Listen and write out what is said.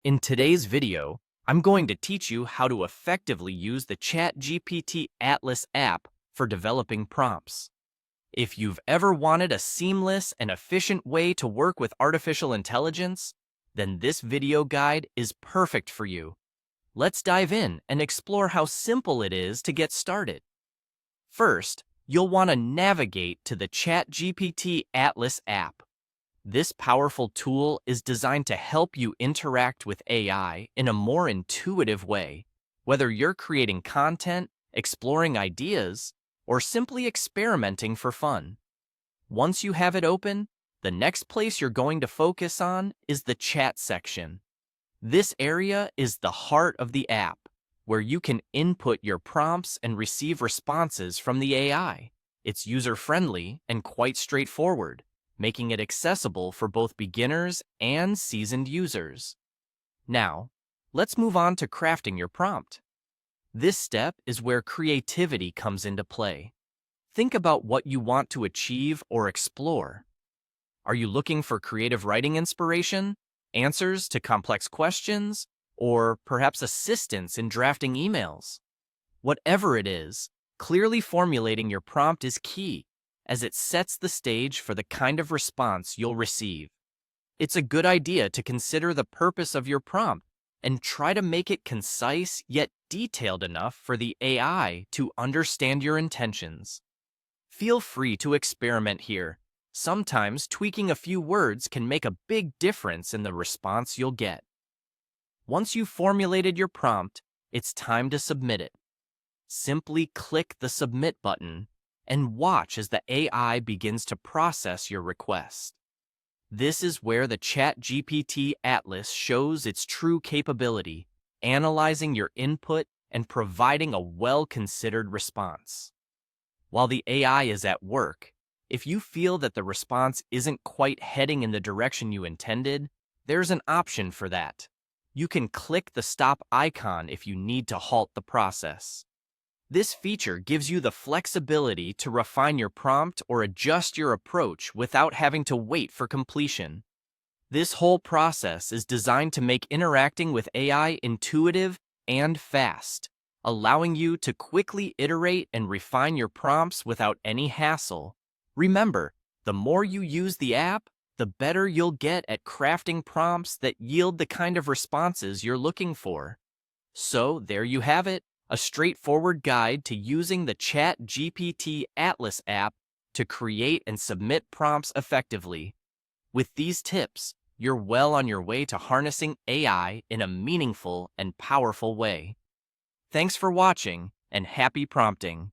In today's video, I'm going to teach you how to effectively use the ChatGPT Atlas app for developing prompts. If you've ever wanted a seamless and efficient way to work with artificial intelligence, then this video guide is perfect for you. Let's dive in and explore how simple it is to get started. First, you'll want to navigate to the ChatGPT Atlas app. This powerful tool is designed to help you interact with AI in a more intuitive way, whether you're creating content, exploring ideas, or simply experimenting for fun. Once you have it open, the next place you're going to focus on is the chat section. This area is the heart of the app, where you can input your prompts and receive responses from the AI. It's user-friendly and quite straightforward, making it accessible for both beginners and seasoned users. Now, let's move on to crafting your prompt. This step is where creativity comes into play. Think about what you want to achieve or explore. Are you looking for creative writing inspiration, answers to complex questions, or perhaps assistance in drafting emails? Whatever it is, clearly formulating your prompt is key, as it sets the stage for the kind of response you'll receive. It's a good idea to consider the purpose of your prompt and try to make it concise yet detailed enough for the AI to understand your intentions. Feel free to experiment here. Sometimes tweaking a few words can make a big difference in the response you'll get. Once you've formulated your prompt, it's time to submit it. Simply click the Submit button and watch as the AI begins to process your request. This is where the ChatGPT Atlas shows its true capability, analyzing your input and providing a well-considered response. While the AI is at work, if you feel that the response isn't quite heading in the direction you intended, there's an option for that. You can click the stop icon if you need to halt the process. This feature gives you the flexibility to refine your prompt or adjust your approach without having to wait for completion. This whole process is designed to make interacting with AI intuitive and fast, allowing you to quickly iterate and refine your prompts without any hassle. Remember, the more you use the app, the better you'll get at crafting prompts that yield the kind of responses you're looking for. So there you have it. A straightforward guide to using the ChatGPT Atlas app to create and submit prompts effectively. With these tips, you're well on your way to harnessing AI in a meaningful and powerful way. Thanks for watching, and happy prompting!